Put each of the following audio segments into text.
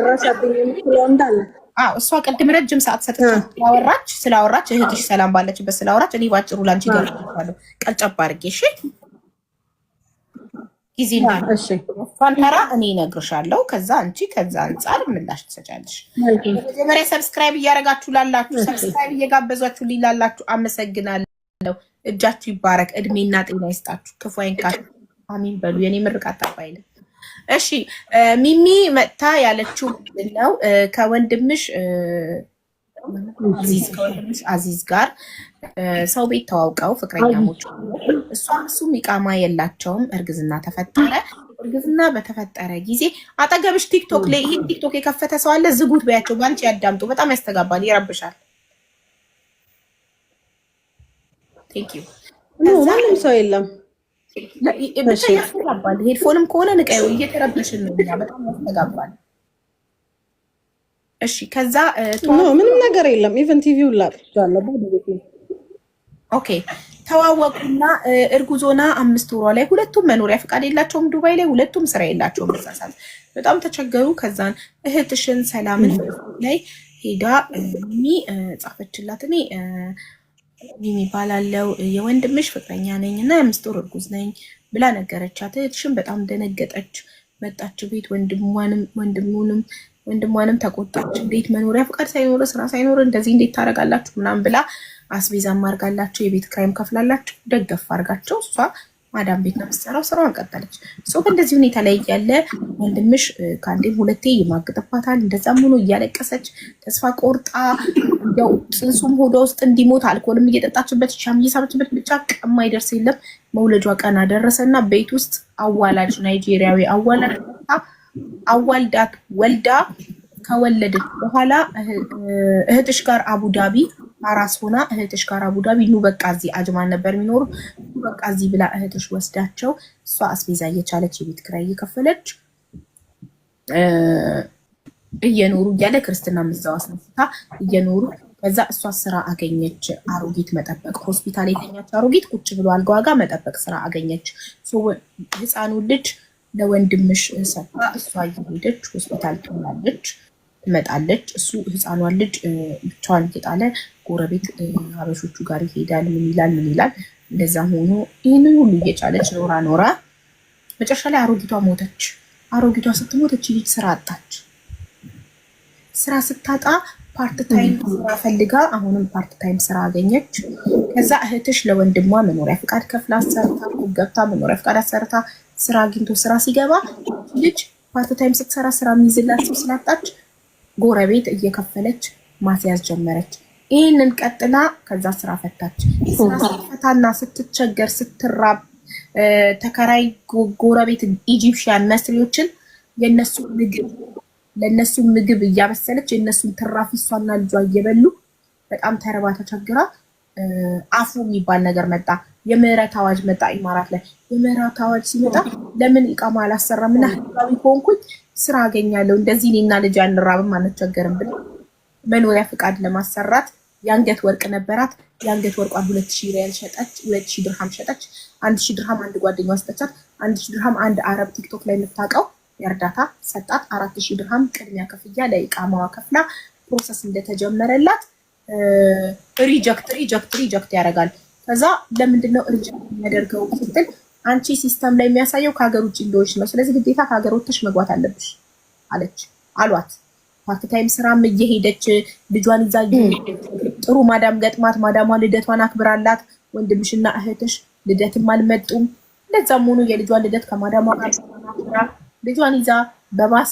ረሳብኝ የምትለው እንዳለ እሷ ቅድም ረጅም ሰዓት ሰጥቻት ስላወራች እህትሽ ሰላም ባለችበት ስላወራች እኔ ባጭሩ ላንቺ ገርባለሁ ቀልጨባ አድርጌ እሺ ጊዜ እሷን ተራ እኔ እነግርሻለሁ። ከዛ አንቺ ከዛ አንጻር ምላሽ ትሰጫለሽ። መጀመሪያ ሰብስክራይብ እያደረጋችሁ ላላችሁ ሰብስክራይብ እየጋበዛችሁ ላላችሁ አመሰግናለሁ። እጃችሁ ይባረክ፣ እድሜና ጤና ይስጣችሁ፣ ክፉ አይንካችሁ። አሚን በሉ። የኔ ምርቃት አባይለ እሺ ሚሚ መጥታ ያለችው ነው ከወንድምሽ አዚዝ ጋር ሰው ቤት ተዋውቀው ፍቅረኛሞች እሷም እሱም ኢቃማ የላቸውም። እርግዝና ተፈጠረ። እርግዝና በተፈጠረ ጊዜ አጠገብሽ ቲክቶክ ላይ ይሄ ቲክቶክ የከፈተ ሰው አለ። ዝጉት በያቸው፣ ባንቺ ያዳምጡ። በጣም ያስተጋባል፣ ይረብሻል። ቴንክ ዩ ማንም ሰው የለም። ብቻ ያስተጋባል። ሄድፎንም ከሆነ ንቀዩ፣ እየተረበሽን ነው። በጣም ያስተጋባል። እሺ ከዛ ምንም ነገር የለም። ኢቨን ቲቪው ላጥቻለሁ። ኦኬ ተዋወቁና እርጉዞና 5 ወሯ ላይ ሁለቱም መኖሪያ ፈቃድ የላቸውም። ዱባይ ላይ ሁለቱም ስራ የላቸውም። በዛሳት በጣም ተቸገሩ። ከዛን እህትሽን ሰላምን ላይ ሄዳ ጻፈችላት። እኔ ሚሚ ባላለው የወንድምሽ ፍቅረኛ ነኝ እና 5 ወር እርጉዝ ነኝ ብላ ነገረቻት። እህትሽን በጣም ደነገጠች። መጣች ቤት ወንድሟንም ተቆጣች። እንዴት መኖሪያ ፍቃድ ሳይኖር ስራ ሳይኖር እንደዚህ እንዴት ታደርጋላችሁ ምናምን ብላ አስቤዛም አድርጋላቸው የቤት ክራይም ከፍላላቸው ደገፍ አድርጋቸው እሷ ማዳም ቤት ነው የምትሰራው። ስራዋን ቀጠለች። እሱ በእንደዚህ ሁኔታ ላይ እያለ ወንድምሽ ከአንዴም ሁለቴ ይማግጥባታል። እንደዛም ሆኖ እያለቀሰች ተስፋ ቆርጣ እንደው ጽንሱም ሆዷ ውስጥ እንዲሞት አልኮልም እየጠጣችበት ሻም እየሳበችበት ብቻ ቀማይደርስ የለም። መውለጇ ቀን አደረሰና ቤት ውስጥ አዋላጅ ናይጄሪያዊ አዋልዳት ወልዳ ከወለደች በኋላ እህትሽ ጋር አቡዳቢ አራስ ሆና እህትሽ ጋር አቡዳቢ ኑ በቃ እዚህ አጅማን ነበር የሚኖሩ ኑ በቃ እዚህ ብላ እህትሽ ወስዳቸው እሷ አስቤዛ እየቻለች የቤት ኪራይ እየከፈለች እየኖሩ እያለ ክርስትና ምዛው አስነስታ እየኖሩ ከዛ እሷ ስራ አገኘች። አሮጊት መጠበቅ ሆስፒታል የተኛች አሮጊት ቁጭ ብሎ አልጋ ዋጋ መጠበቅ ስራ አገኘች። ህፃኑ ልጅ ለወንድምሽ ሰጥታ እሷ እየሄደች ሆስፒታል ትመጣለች። እሱ ህፃኗን ልጅ ብቻዋን እየጣለ ጎረቤት ሀበሾቹ ጋር ይሄዳል። ምን ይላል። እንደዛ ሆኖ ይህንን ሁሉ እየቻለች ኖራ መጨረሻ ላይ አሮጊቷ ሞተች። አሮጊቷ ስትሞተች ልጅ ስራ አጣች። ስራ ስታጣ ፓርት ታይም ስራ ፈልጋ አሁንም ፓርት ታይም ስራ አገኘች። ከዛ እህትሽ ለወንድሟ መኖሪያ ፍቃድ ከፍላ አሰርታ ገብታ መኖሪያ ፍቃድ አሰርታ ስራ አግኝቶ ስራ ሲገባ ልጅ ፓርት ታይም ስትሰራ ስራ የሚይዝላት ሰው ስላጣች ጎረቤት እየከፈለች ማስያዝ ጀመረች። ይህንን ቀጥላ ከዛ ስራ ፈታች። ስራ ስትፈታና ስትቸገር ስትራብ ተከራይ ጎረቤት ኢጂፕሽያን መስሪዎችን ለነሱ ምግብ እያበሰለች የነሱን ትራፊ እሷና ልጇ እየበሉ በጣም ተርባ ተቸግራ አፉ የሚባል ነገር መጣ። የምህረት አዋጅ መጣ ኢማራት ላይ። የምህረት አዋጅ ሲመጣ ለምን ኢቃማ አላሰራም እና ህጋዊ ሆንኩኝ ስራ አገኛለሁ እንደዚህ እኔና ልጅ አንራብም አንቸገርም ብለ መኖሪያ ፍቃድ ለማሰራት የአንገት ወርቅ ነበራት። የአንገት ወርቋን 2000 ሪያል ሸጠች። 2000 ድርሃም ሸጠች። 1000 ድርሃም አንድ ጓደኛዋ ሰጠቻት። 1000 ድርሃም አንድ አረብ ቲክቶክ ላይ የምታውቀው የእርዳታ ሰጣት። 4000 ድርሃም ቅድሚያ ክፍያ ለኢቃማዋ ከፍላ ፕሮሰስ እንደተጀመረላት ሪጀክት ያደርጋል። ከዛ ለምንድነው ሪጀክት የሚያደርገው ስትል አንቺ ሲስተም ላይ የሚያሳየው ከሀገር ውጭ እንደሆንሽ ነው። ስለዚህ ግዴታ ከሀገር ወጥተሽ መግባት አለብሽ አሏት። ፓርት ታይም ስራም እየሄደች ልጇን ይዛ ጥሩ ማዳም ገጥማት ማዳሟ ልደቷን አክብራላት። ወንድምሽና እህትሽ ልደትም አልመጡም። እንደዛም ሆኖ የልጇን ልደት ከማዳሟ ጋር ልጇን ይዛ በባስ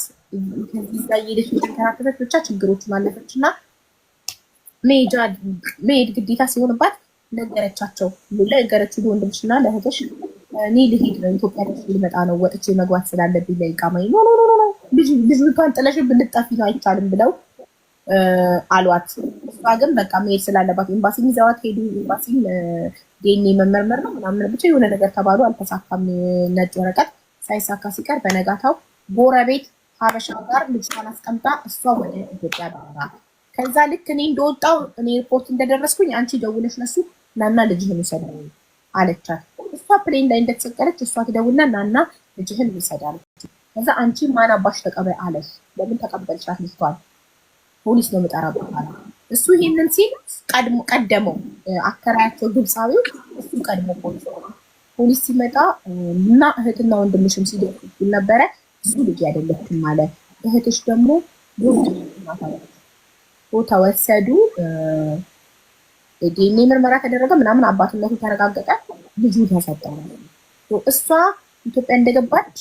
ይዛ እየሄደች ተንከራተተች። ብቻ ችግሮችን አለፈችና መሄድ ግዴታ ሲሆንባት ነገረቻቸው። ለነገረችው ለወንድምሽና ለእህትሽ እኔ ልሄድ ነው ኢትዮጵያ ልመጣ ነው ወጥቼ መግባት ስላለብኝ ለኢቃማ ኖ ልጅቷን ጥለሽ ብልጠፊ ነው አይቻልም ብለው አሏት። እሷ ግን በቃ መሄድ ስላለባት ኤምባሲም ይዘዋት ሄዱ። ኤምባሲም ዲኤንኤ መመርመር ነው ምናምን ብቻ የሆነ ነገር ተባሉ። አልተሳካም። ነጭ ወረቀት ሳይሳካ ሲቀር በነጋታው ጎረቤት ሀበሻ ጋር ልጅቷን አስቀምጣ እሷ ወደ ኢትዮጵያ ባራ። ከዛ ልክ እኔ እንደወጣው እኔ ሪፖርት እንደደረስኩኝ አንቺ ደውለሽ ነሱ ናና ልጅህን ውሰድ አለቻት። እሷ ፕሌን ላይ እንደተሰቀለች እሷ ትደውልና ናና ልጅህን ውሰድ አለች። ከዛ አንቺ ማን አባሽ ተቀበል አለሽ? ለምን ተቀበልሻት? ልጅቷን ፖሊስ ነው የምጠራበት አለ። እሱ ይሄንን ሲል ቀደመው አከራያቸው ግብፃዊው፣ እሱ ቀድሞ ፖሊስ ሲመጣ እና እህትና ወንድምሽም ሲደርሱ ነበረ። እሱ ልጅ አይደለችም አለ። እህትሽ ደግሞ ቦታ ወሰዱ። ዲኤንኤ ምርመራ ተደረገ ምናምን፣ አባትነቱ ተረጋገጠ፣ ልጁ ተሰጠ። እሷ ኢትዮጵያ እንደገባች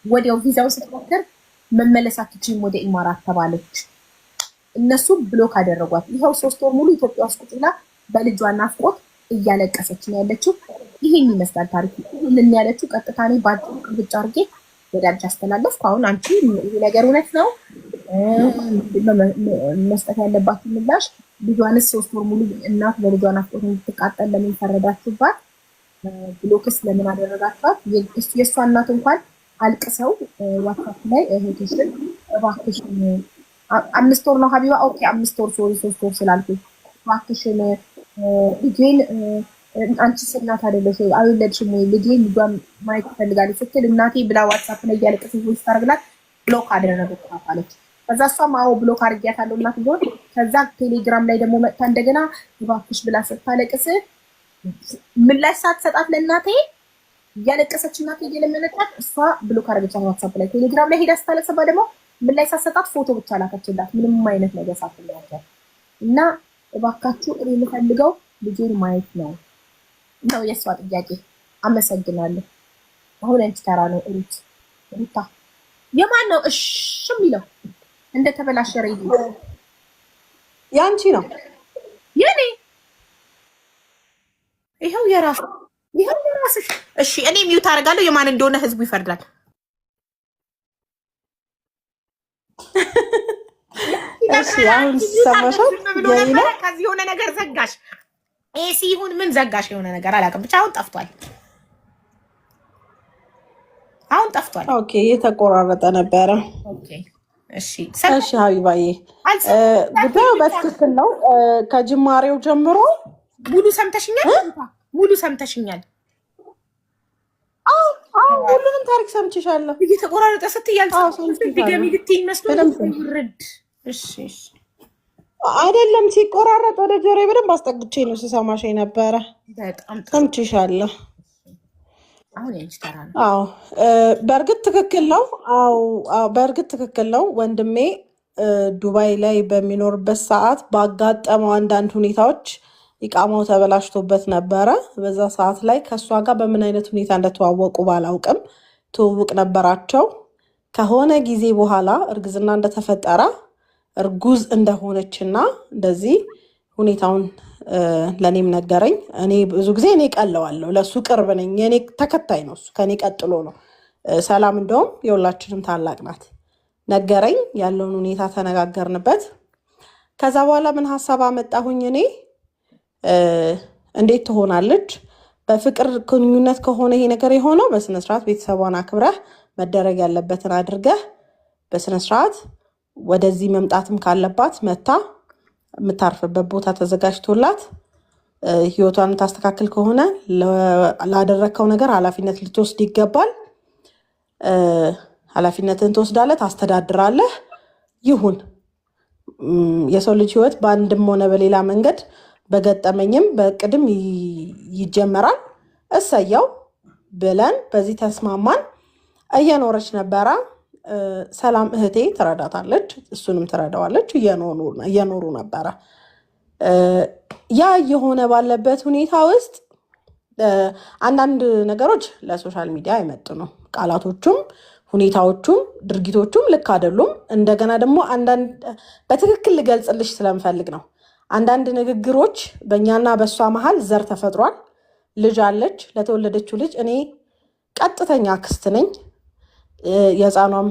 ወዲያው ቪዛው ስትሞክር መመለስ አትችይም ወደ ኢማራት ተባለች። እነሱ ብሎክ አደረጓት። ይኸው 3 ወር ሙሉ ኢትዮጵያ ውስጥ ቁጭ ብላ በልጇ ናፍቆት እያለቀሰች ነው ያለችው። ይሄን ይመስላል ታሪኩ። ምን ያለችው ቀጥታ እኔ ብቻ አድርጌ ወደ አንቺ አስተላለፍኩ። አሁን አንቺ ይሄ ነገር እውነት ነው መስጠት ያለባት ምላሽ፣ ልጇንስ 3 ወር ሙሉ እናት በልጇ ናፍቆት እንድትቃጠል ለምን ፈረዳችሁባት? ብሎክስ ለምን አደረጋችኋት? የእሷ እናት እንኳን አልቅሰው ዋትሳፕ ላይ እህትሽን እባክሽን 5 ወር ነው ሀቢባ፣ ኦኬ 5 ወር ሶሪ 3 ወር ስላልኩኝ እባክሽን ልጄን አንቺ እናት አይደለሽ አይወለድሽም ወይ ልጄን ልጇን ማየት ትፈልጋለች ስትል እናቴ ብላ ዋትሳፕ ላይ እያለቀሰች ቮይስ ታደርግላት ብሎክ አደረገችላት አለች። ከዛ እሷም አዎ ብሎክ አድርጊያታለሁ እናት ቢሆን። ከዛ ቴሌግራም ላይ ደግሞ መጥታ እንደገና እባክሽ ብላ ስታለቅስ ምላሽ ሳትሰጣት ለእናቴ እያለቀሰች እናቴ እየለመነቻት እሷ ብሎክ አደረገቻት ዋትሳፕ ላይ። ቴሌግራም ላይ ሄዳ ስታለቅስባ ደግሞ ምላሽ ሳትሰጣት ፎቶ ብቻ ላከችላት ምንም አይነት ነገር ሳትናገር። እና እባካችሁ እኔ የምፈልገው ልጄን ማየት ነው የእሷ ጥያቄ። አመሰግናለሁ። አሁን አንቺ ተራ ነው ሩታ። የማን ነው እሺ የሚለው እንደተበላሸ ሬዲዮ? ያንቺ ነው የኔ? ይኸው የራስሽ። እሺ እኔ ሚውት አደርጋለሁ። የማን እንደሆነ ህዝቡ ይፈርዳል። እሺ አሁን ሰማሻው? ከዚህ የሆነ ነገር ዘጋሽ። ኤሲ ይሁን ምን ዘጋሽ? የሆነ ነገር አላውቅም። ብቻ አሁን ጠፍቷል። ኦኬ እየተቆራረጠ ነበረ። ኦኬ እሺ ሀቢባዬ ጉዳዩ በትክክል ነው። ከጅማሬው ጀምሮ ሙሉ ሰምተሽኛል? ሁሉንም ታሪክ ሰምቼሻለሁ። እየተቆራረጠ ስትያል ድገሚ ልትይኝ መስሎኝ ውርድ። እሺ አይደለም ሲቆራረጥ ወደ ጆሮዬ በደንብ አስጠግቼ ነው ስሰማሽ የነበረ። ሰምቼሻለሁ። አሁን ያንቺ ተራ ነው። አዎ በእርግጥ ትክክል ነው። በእርግጥ ትክክል ነው። ወንድሜ ዱባይ ላይ በሚኖርበት ሰዓት ባጋጠመው አንዳንድ ሁኔታዎች ኢቃማው ተበላሽቶበት ነበረ። በዛ ሰዓት ላይ ከእሷ ጋር በምን አይነት ሁኔታ እንደተዋወቁ ባላውቅም ትውውቅ ነበራቸው። ከሆነ ጊዜ በኋላ እርግዝና እንደተፈጠረ እርጉዝ እንደሆነችና እንደዚህ ሁኔታውን ለእኔም ነገረኝ። እኔ ብዙ ጊዜ እኔ ቀለዋለሁ፣ ለእሱ ቅርብ ነኝ፣ የኔ ተከታይ ነው እሱ፣ ከኔ ቀጥሎ ነው። ሰላም እንደውም የሁላችንም ታላቅ ናት። ነገረኝ፣ ያለውን ሁኔታ ተነጋገርንበት። ከዛ በኋላ ምን ሀሳብ አመጣሁኝ እኔ እንዴት ትሆናለች? በፍቅር ግንኙነት ከሆነ ይሄ ነገር የሆነው በስነስርዓት ቤተሰቧን አክብረህ መደረግ ያለበትን አድርገህ በስነስርዓት ወደዚህ መምጣትም ካለባት መታ የምታርፍበት ቦታ ተዘጋጅቶላት ህይወቷን ታስተካክል ከሆነ ላደረግከው ነገር ኃላፊነት ልትወስድ ይገባል። ኃላፊነትን ትወስዳለህ፣ ታስተዳድራለህ። ይሁን የሰው ልጅ ህይወት በአንድም ሆነ በሌላ መንገድ በገጠመኝም በቅድም ይጀመራል። እሰየው ብለን በዚህ ተስማማን። እየኖረች ነበረ። ሰላም እህቴ ትረዳታለች፣ እሱንም ትረዳዋለች። እየኖሩ ነበረ። ያ የሆነ ባለበት ሁኔታ ውስጥ አንዳንድ ነገሮች ለሶሻል ሚዲያ አይመጥኑም። ቃላቶቹም ሁኔታዎቹም ድርጊቶቹም ልክ አይደሉም። እንደገና ደግሞ አንዳንድ በትክክል ልገልጽልሽ ስለምፈልግ ነው። አንዳንድ ንግግሮች በእኛና በእሷ መሀል ዘር ተፈጥሯል። ልጅ አለች። ለተወለደችው ልጅ እኔ ቀጥተኛ አክስት ነኝ። የህፃኗም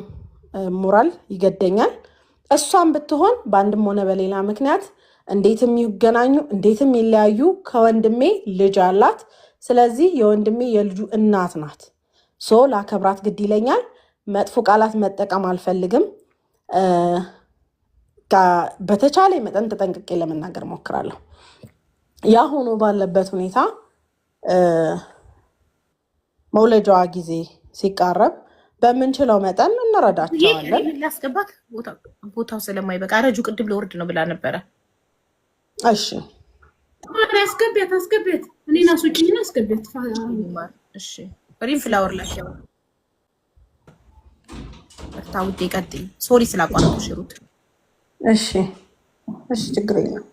ሞራል ይገደኛል። እሷም ብትሆን በአንድም ሆነ በሌላ ምክንያት እንዴትም ይገናኙ እንዴትም ይለያዩ ከወንድሜ ልጅ አላት። ስለዚህ የወንድሜ የልጁ እናት ናት። ላከብራት ግድ ይለኛል። መጥፎ ቃላት መጠቀም አልፈልግም። በተቻለ መጠን ተጠንቅቄ ለመናገር ሞክራለሁ። ያ ሆኖ ባለበት ሁኔታ መውለጃዋ ጊዜ ሲቃረብ በምንችለው መጠን እንረዳቸዋለን። ላስገባት ቦታው ስለማይበቃ ረጁ ቅድም ለወርድ ነው ብላ ነበረ። እሺ አስገቢያት እኔና ሱጭኝና አስገቢያት። እሺ ሪም ፍላወር ላይ ያው ታውቴ ቀጥይ። ሶሪ ስላቋረጥኩሽ ሩት። እሺ ችግር የለም።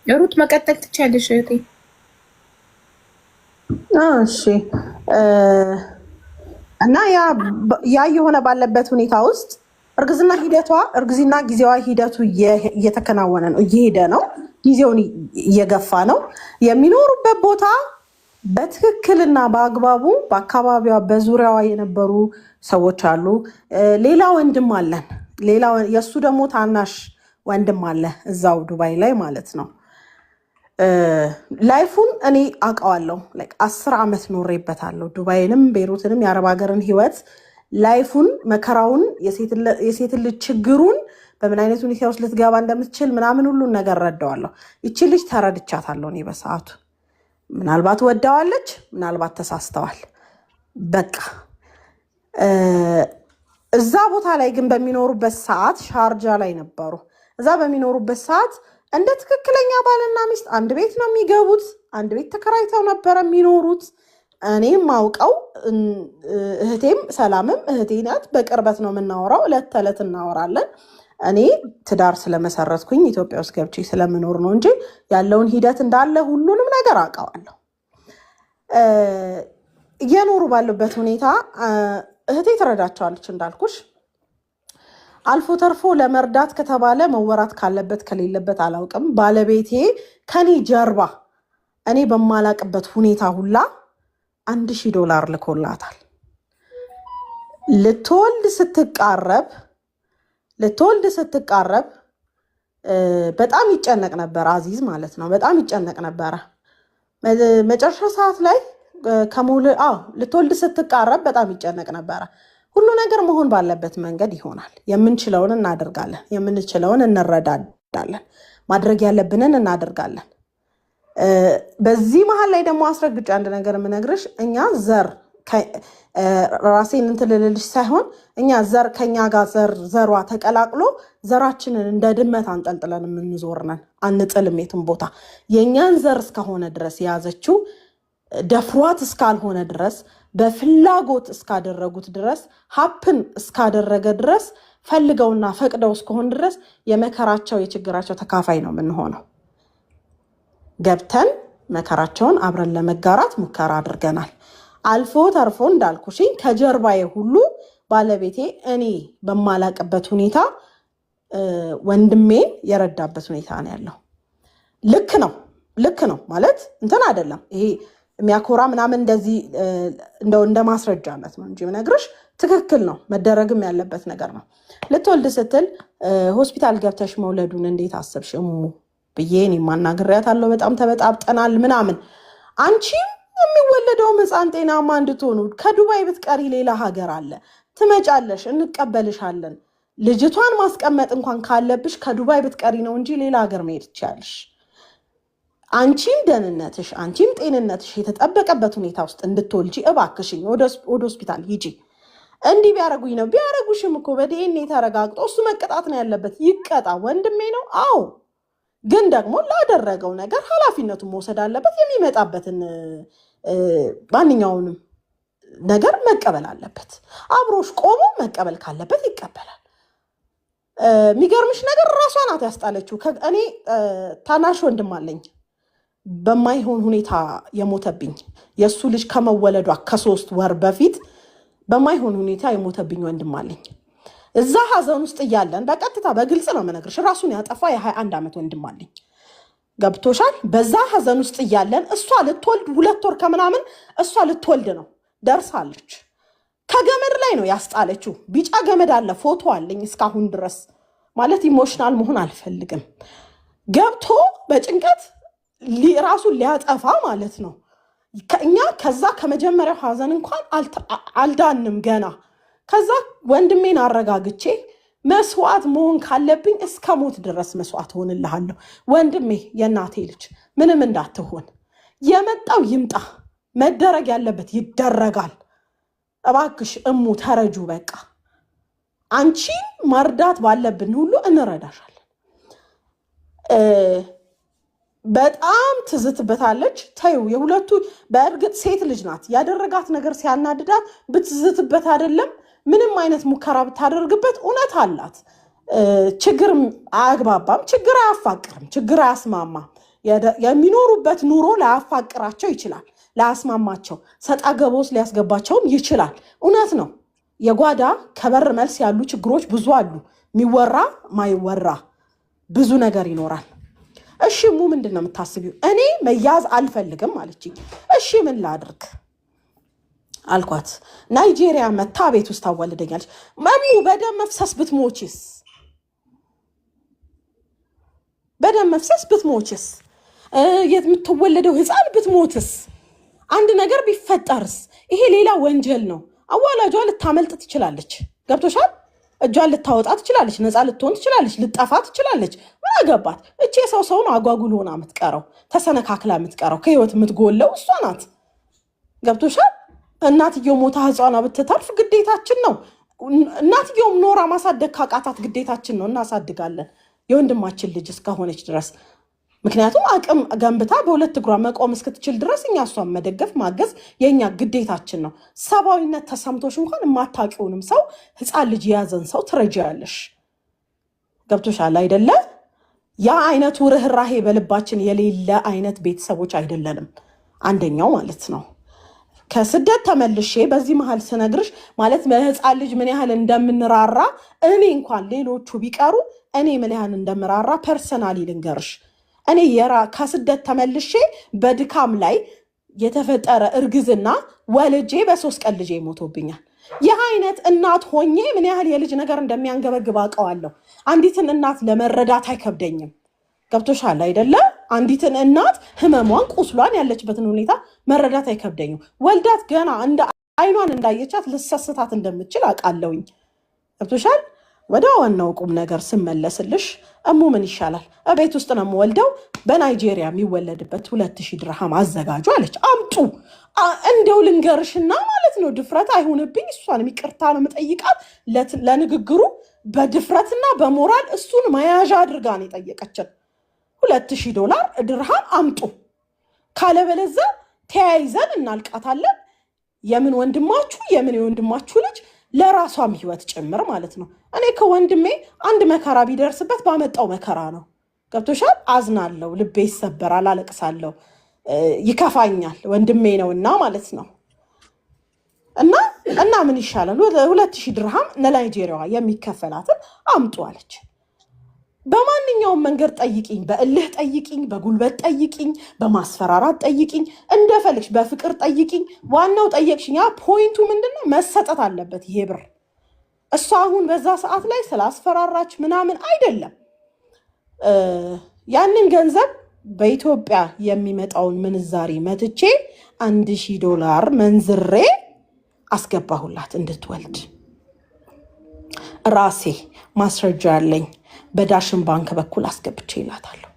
ሩት መቀጠል ትችያለሽ እህቴ። እሺ እና ያ የሆነ ባለበት ሁኔታ ውስጥ እርግዝና ጊዜዋ ሂደቱ እየተከናወነ ነው፣ እየሄደ ነው፣ ጊዜውን እየገፋ ነው። የሚኖሩበት ቦታ በትክክልና በአግባቡ በአካባቢዋ በዙሪያዋ የነበሩ ሰዎች አሉ። ሌላ ወንድም አለን። የእሱ ደግሞ ታናሽ ወንድም አለ እዛው ዱባይ ላይ ማለት ነው። ላይፉን እኔ አውቀዋለሁ። 10 ዓመት ኖሬበታለሁ። ዱባይንም ቤሩትንም የአረብ ሀገርን ህይወት ላይፉን፣ መከራውን፣ የሴት ልጅ ችግሩን በምን አይነት ሁኔታ ውስጥ ልትገባ እንደምትችል ምናምን ሁሉን ነገር ረዳዋለሁ። ይቺ ልጅ ተረድቻታለሁ እኔ በሰዓቱ። ምናልባት ወዳዋለች፣ ምናልባት ተሳስተዋል። በቃ እዛ ቦታ ላይ ግን በሚኖሩበት ሰዓት ሻርጃ ላይ ነበሩ። እዛ በሚኖሩበት ሰዓት እንደ ትክክለኛ ባልና ሚስት አንድ ቤት ነው የሚገቡት። አንድ ቤት ተከራይተው ነበረ የሚኖሩት። እኔም አውቀው እህቴም ሰላምም እህቴ ናት። በቅርበት ነው የምናወራው፣ እለት ተዕለት እናወራለን። እኔ ትዳር ስለመሰረትኩኝ ኢትዮጵያ ውስጥ ገብቼ ስለምኖር ነው እንጂ ያለውን ሂደት እንዳለ ሁሉንም ነገር አውቀዋለሁ። እየኖሩ ባሉበት ሁኔታ እህቴ ትረዳቸዋለች እንዳልኩሽ። አልፎ ተርፎ ለመርዳት ከተባለ መወራት ካለበት ከሌለበት አላውቅም። ባለቤቴ ከኔ ጀርባ እኔ በማላቅበት ሁኔታ ሁላ $1000 ልኮላታል። ልትወልድ ስትቃረብ በጣም ይጨነቅ ነበር። አዚዝ ማለት ነው። በጣም ይጨነቅ ነበረ። መጨረሻ ሰዓት ላይ ልትወልድ ስትቃረብ በጣም ይጨነቅ ነበረ። ሁሉ ነገር መሆን ባለበት መንገድ ይሆናል። የምንችለውን እናደርጋለን፣ የምንችለውን እንረዳዳለን፣ ማድረግ ያለብንን እናደርጋለን። በዚህ መሀል ላይ ደግሞ አስረግጬ አንድ ነገር የምነግርሽ፣ እኛ ራሴን እንትን ልልልሽ ሳይሆን እኛ ከኛ ጋር ዘሯ ተቀላቅሎ ዘራችንን እንደ ድመት አንጠልጥለን የምንዞር ነን። አንጥልም የትም ቦታ። የእኛን ዘር እስከሆነ ድረስ የያዘችው ደፍሯት እስካልሆነ ድረስ በፍላጎት እስካደረጉት ድረስ ሀፕን እስካደረገ ድረስ ፈልገውና ፈቅደው እስከሆን ድረስ የመከራቸው የችግራቸው ተካፋይ ነው የምንሆነው። ገብተን መከራቸውን አብረን ለመጋራት ሙከራ አድርገናል። አልፎ ተርፎ እንዳልኩሽኝ ከጀርባዬ ሁሉ ባለቤቴ እኔ በማላቅበት ሁኔታ ወንድሜን የረዳበት ሁኔታ ነው ያለው። ልክ ነው ማለት እንትን አይደለም። ይሄ የሚያኮራ ምናምን እንደዚህ እንደ ማስረጃነት ነው እንጂ ምነግርሽ ትክክል ነው፣ መደረግም ያለበት ነገር ነው። ልትወልድ ስትል ሆስፒታል ገብተሽ መውለዱን እንዴት አሰብሽ እሙ ብዬ እኔ ማናግሬያታለሁ። በጣም ተበጣብጠናል ምናምን። አንቺም የሚወለደውም ሕፃን ጤናማ እንድትሆኑ ከዱባይ ብትቀሪ ሌላ ሀገር አለ፣ ትመጫለሽ፣ እንቀበልሻለን። ልጅቷን ማስቀመጥ እንኳን ካለብሽ ከዱባይ ብትቀሪ ነው እንጂ ሌላ ሀገር መሄድ ትችያለሽ። አንቺም ደህንነትሽ አንቺም ጤንነትሽ የተጠበቀበት ሁኔታ ውስጥ እንድትወልጂ እባክሽኝ ወደ ሆስፒታል ሂጂ። እንዲህ ቢያረጉኝ ነው ቢያረጉሽም እኮ በዲኤንኤ ተረጋግጦ እሱ መቀጣት ነው ያለበት። ይቀጣ፣ ወንድሜ ነው። አዎ፣ ግን ደግሞ ላደረገው ነገር ኃላፊነቱን መውሰድ አለበት። የሚመጣበትን ማንኛውንም ነገር መቀበል አለበት። አብሮሽ ቆሞ መቀበል ካለበት ይቀበላል። የሚገርምሽ ነገር ራሷ ናት ያስጣለችው። እኔ ታናሽ ወንድም አለኝ በማይሆን ሁኔታ የሞተብኝ፣ የእሱ ልጅ ከመወለዷ ከ3 ወር በፊት በማይሆን ሁኔታ የሞተብኝ ወንድም አለኝ። እዛ ሀዘን ውስጥ እያለን በቀጥታ በግልጽ ነው የምነግርሽ፣ ራሱን ያጠፋ የ21 ዓመት ወንድም አለኝ። ገብቶሻል? በዛ ሀዘን ውስጥ እያለን እሷ ልትወልድ 2 ወር ከምናምን እሷ ልትወልድ ነው ደርሳለች። ከገመድ ላይ ነው ያስጣለችው። ቢጫ ገመድ አለ፣ ፎቶ አለኝ እስካሁን ድረስ። ማለት ኢሞሽናል መሆን አልፈልግም። ገብቶ በጭንቀት ራሱን ሊያጠፋ ማለት ነው። እኛ ከዛ ከመጀመሪያው ሀዘን እንኳን አልዳንም። ገና ከዛ ወንድሜን አረጋግቼ መስዋዕት መሆን ካለብኝ እስከ ሞት ድረስ መስዋዕት ሆንልሃለሁ ወንድሜ፣ የእናቴ ልጅ ምንም እንዳትሆን፣ የመጣው ይምጣ፣ መደረግ ያለበት ይደረጋል። እባክሽ እሙ ተረጁ፣ በቃ አንቺ ማርዳት ባለብን ሁሉ እንረዳሻለን። በጣም ትዝትበታለች። ተዩ የሁለቱ በእርግጥ ሴት ልጅ ናት። ያደረጋት ነገር ሲያናድዳት ብትዝትበት አይደለም ምንም አይነት ሙከራ ብታደርግበት እውነት አላት። ችግር አያግባባም፣ ችግር አያፋቅርም፣ ችግር አያስማማም። የሚኖሩበት ኑሮ ላያፋቅራቸው ይችላል፣ ላያስማማቸው ሰጣ ገቦስ ሊያስገባቸውም ይችላል። እውነት ነው። የጓዳ ከበር መልስ ያሉ ችግሮች ብዙ አሉ። የሚወራ ማይወራ ብዙ ነገር ይኖራል። እሺ ሙ ምንድን ነው የምታስቢው? እኔ መያዝ አልፈልግም አለችኝ። እሺ ምን ላድርግ አልኳት። ናይጄሪያ መታ ቤት ውስጥ ታዋልደኛለች። መሙ በደም መፍሰስ ብትሞችስ? በደም መፍሰስ ብትሞችስ? የምትወለደው ህፃን ብትሞትስ? አንድ ነገር ቢፈጠርስ? ይሄ ሌላ ወንጀል ነው። አዋላጇ ልታመልጥ ትችላለች። ገብቶሻል? እጇን ልታወጣ ትችላለች፣ ነፃ ልትሆን ትችላለች፣ ልጠፋ ትችላለች። ምን አገባት? እቺ ሰውን አጓጉል ሆና የምትቀረው ተሰነካክላ የምትቀረው ከህይወት የምትጎለው እሷ ናት። ገብቶሻል? እናትየው ሞታ ህፃኗ ብትተርፍ ግዴታችን ነው። እናትየውም ኖራ ማሳደግ ካቃታት ግዴታችን ነው፣ እናሳድጋለን የወንድማችን ልጅ እስከሆነች ድረስ። ምክንያቱም አቅም ገንብታ በሁለት እግሯ መቆም እስክትችል ድረስ እኛ እሷን መደገፍ ማገዝ የኛ ግዴታችን ነው። ሰብአዊነት ተሰምቶሽ እንኳን የማታውቂውንም ሰው ህፃን ልጅ የያዘን ሰው ትረጃለሽ። ገብቶሻል አይደለ? ያ አይነቱ ርህራሄ በልባችን የሌለ አይነት ቤተሰቦች አይደለንም። አንደኛው ማለት ነው። ከስደት ተመልሼ በዚህ መሀል ስነግርሽ ማለት በህፃን ልጅ ምን ያህል እንደምንራራ እኔ እንኳን ሌሎቹ ቢቀሩ እኔ ምን ያህል እንደምራራ ፐርሰናሊ ልንገርሽ። እኔ ከስደት ተመልሼ በድካም ላይ የተፈጠረ እርግዝና ወልጄ በ3 ቀን ልጄ ሞቶብኛል። ይህ አይነት እናት ሆኜ ምን ያህል የልጅ ነገር እንደሚያንገበግብ አውቀዋለሁ። አንዲትን እናት ለመረዳት አይከብደኝም። ገብቶሻል አይደለ? አንዲትን እናት ህመሟን፣ ቁስሏን፣ ያለችበትን ሁኔታ መረዳት አይከብደኝም። ወልዳት ገና እንደ አይኗን እንዳየቻት ልሰስታት እንደምችል አውቃለሁኝ። ገብቶሻል? ወደ ዋናው ቁም ነገር ስመለስልሽ እሙ ምን ይሻላል? ቤት ውስጥ ነው የምወልደው፣ በናይጄሪያ የሚወለድበት 2000 ድርሃም አዘጋጁ አለች። አምጡ እንደው ልንገርሽና ማለት ነው ድፍረት አይሆንብኝ። እሷን ይቅርታ ነው የምጠይቃት ለንግግሩ። በድፍረትና በሞራል እሱን መያዣ አድርጋ ነው የጠየቀችን። $2000 ድርሃም አምጡ፣ ካለበለዚያ ተያይዘን እናልቃታለን። የምን ወንድማችሁ የምን የወንድማችሁ ልጅ ለራሷም ህይወት ጭምር ማለት ነው። እኔ ከወንድሜ አንድ መከራ ቢደርስበት ባመጣው መከራ ነው። ገብቶሻል? አዝናለሁ፣ ልቤ ይሰበራል፣ አለቅሳለሁ፣ ይከፋኛል። ወንድሜ ነውና ማለት ነው። እና ምን ይሻላል? 2000 ድርሃም ለናይጄሪያዋ የሚከፈላትን አምጡ አለች። በማንኛውም መንገድ ጠይቂኝ፣ በእልህ ጠይቂኝ፣ በጉልበት ጠይቂኝ፣ በማስፈራራት ጠይቂኝ፣ እንደፈልግሽ በፍቅር ጠይቂኝ። ዋናው ጠየቅሽኝ። ያ ፖይንቱ ምንድነው? መሰጠት አለበት ይሄ ብር። እሷ አሁን በዛ ሰዓት ላይ ስላስፈራራች ምናምን አይደለም። ያንን ገንዘብ በኢትዮጵያ የሚመጣውን ምንዛሪ መትቼ $1000 መንዝሬ አስገባሁላት እንድትወልድ። ራሴ ማስረጃ ያለኝ በዳሽን ባንክ በኩል አስገብቼ ይላታለሁ።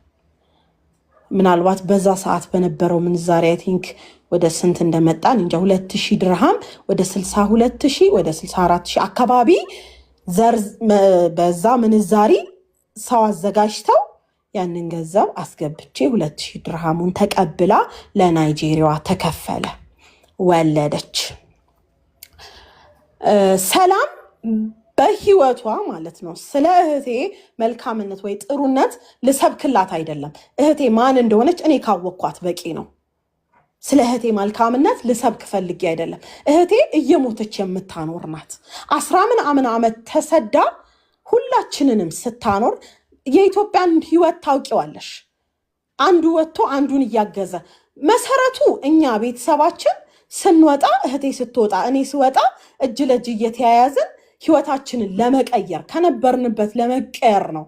ምናልባት በዛ ሰዓት በነበረው ምንዛሪ አይ ቲንክ ወደ ስንት እንደመጣን እንጃ 2000 ድርሃም ወደ 62000 ወደ 64000 አካባቢ በዛ ምንዛሪ ሰው አዘጋጅተው ያንን ገንዘብ አስገብቼ 2000 ድርሃሙን ተቀብላ ለናይጄሪያዋ ተከፈለ። ወለደች። ሰላም በህይወቷ ማለት ነው። ስለ እህቴ መልካምነት ወይ ጥሩነት ልሰብክላት አይደለም። እህቴ ማን እንደሆነች እኔ ካወቅኳት በቂ ነው። ስለ እህቴ መልካምነት ልሰብክ ፈልጌ አይደለም። እህቴ እየሞተች የምታኖር ናት። 10 ዓመት ተሰዳ ሁላችንንም ስታኖር የኢትዮጵያን ህይወት ታውቂዋለሽ። አንዱ ወጥቶ አንዱን እያገዘ መሰረቱ እኛ ቤተሰባችን ስንወጣ፣ እህቴ ስትወጣ፣ እኔ ስወጣ እጅ ለእጅ እየተያያዝን ህይወታችንን ለመቀየር ከነበርንበት ለመቀየር ነው።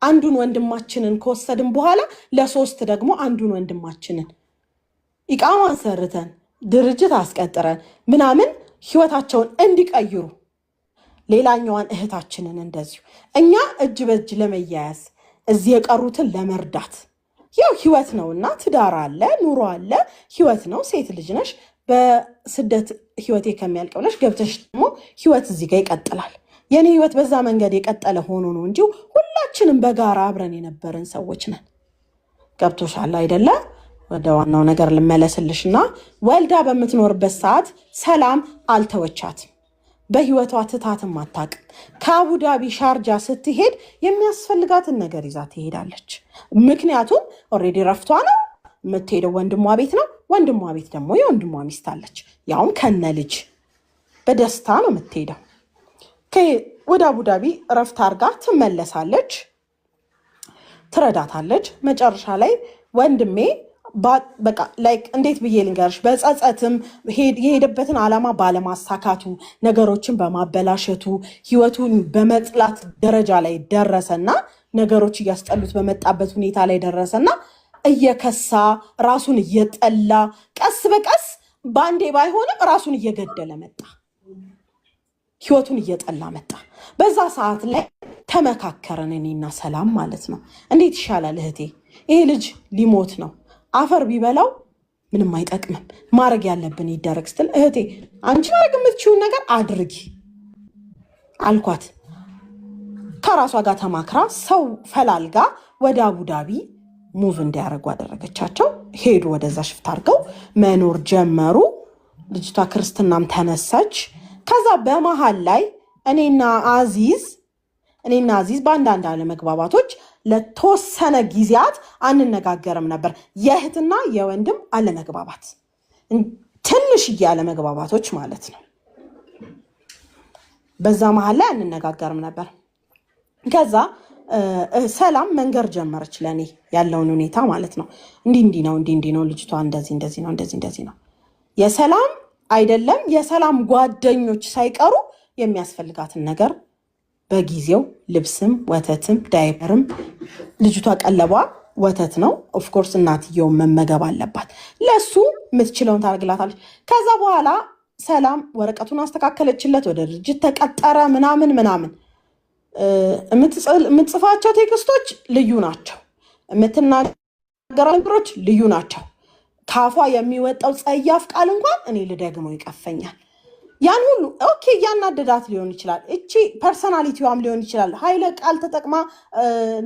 አንዱን ወንድማችንን ከወሰድን በኋላ ለ3 ደግሞ አንዱን ወንድማችንን ኢቃማን ሰርተን ድርጅት አስቀጥረን ምናምን ህይወታቸውን እንዲቀይሩ ሌላኛዋን እህታችንን እንደዚሁ እኛ እጅ በእጅ ለመያያዝ እዚህ የቀሩትን ለመርዳት ያው ህይወት ነውና ትዳር አለ ኑሮ አለ ህይወት ነው ሴት ልጅ ነሽ በስደት ህይወቴ ከሚያልቅ ብለሽ ገብተሽ ደግሞ ህይወት እዚህ ጋር ይቀጥላል የኔ ህይወት በዛ መንገድ የቀጠለ ሆኖ ነው እንጂ ሁላችንም በጋራ አብረን የነበረን ሰዎች ነን ገብቶሻል አይደለ ወደ ዋናው ነገር ልመለስልሽና ወልዳ በምትኖርበት ሰዓት ሰላም አልተወቻትም በህይወቷ ትታትም አታውቅም ከአቡዳቢ ሻርጃ ስትሄድ የሚያስፈልጋትን ነገር ይዛ ትሄዳለች ምክንያቱም ኦሬዲ ረፍቷ ነው የምትሄደው ወንድሟ ቤት ነው ወንድሟ ቤት ደግሞ የወንድሟ ሚስት አለች ያውም ከነ ልጅ በደስታ ነው የምትሄደው ወደ አቡዳቢ ረፍት አርጋ ትመለሳለች ትረዳታለች መጨረሻ ላይ ወንድሜ በቃ ላይክ እንዴት ብዬ ልንገርሽ በጸጸትም የሄደበትን ዓላማ ባለማሳካቱ ነገሮችን በማበላሸቱ ህይወቱን በመጥላት ደረጃ ላይ ደረሰና ነገሮች እያስጠሉት በመጣበት ሁኔታ ላይ ደረሰና እየከሳ ራሱን እየጠላ ቀስ በቀስ ባንዴ ባይሆንም ራሱን እየገደለ መጣ ህይወቱን እየጠላ መጣ በዛ ሰዓት ላይ ተመካከረን እኔና ሰላም ማለት ነው እንዴት ይሻላል እህቴ ይሄ ልጅ ሊሞት ነው አፈር ቢበላው ምንም አይጠቅምም ማድረግ ያለብን ይደረግ ስትል እህቴ አንቺ ማድረግ የምትችይውን ነገር አድርጊ አልኳት ከራሷ ጋር ተማክራ ሰው ፈላልጋ ወደ አቡዳቢ ሙቭ እንዲያደርጉ አደረገቻቸው ሄዱ ወደዛ ሽፍት አድርገው መኖር ጀመሩ ልጅቷ ክርስትናም ተነሳች ከዛ በመሃል ላይ እኔና አዚዝ በአንዳንድ አለመግባባቶች ለተወሰነ ጊዜያት አንነጋገርም ነበር የእህትና የወንድም አለመግባባት ትንሽዬ አለመግባባቶች ማለት ነው በዛ መሃል ላይ አንነጋገርም ነበር ከዛ ሰላም መንገር ጀመረች ለኔ ያለውን ሁኔታ ማለት ነው እንዲህ ነው ልጅቷ እንደዚህ ነው የሰላም አይደለም የሰላም ጓደኞች ሳይቀሩ የሚያስፈልጋትን ነገር በጊዜው ልብስም ወተትም ዳይፐርም ልጅቷ ቀለቧ ወተት ነው ኦፍ ኮርስ እናትየው መመገብ አለባት ለሱ የምትችለውን ታርግላታለች ከዛ በኋላ ሰላም ወረቀቱን አስተካከለችለት ወደ ድርጅት ተቀጠረ ምናምን የምትጽፋቸው ቴክስቶች ልዩ ናቸው የምትናገረው ነገሮች ልዩ ናቸው ካፏ የሚወጣው ጸያፍ ቃል እንኳን እኔ ልደግመው ይቀፈኛል ያን ሁሉ ኦኬ ያናደዳት ሊሆን ይችላል እቺ ፐርሰናሊቲዋም ሊሆን ይችላል ኃይለ ቃል ተጠቅማ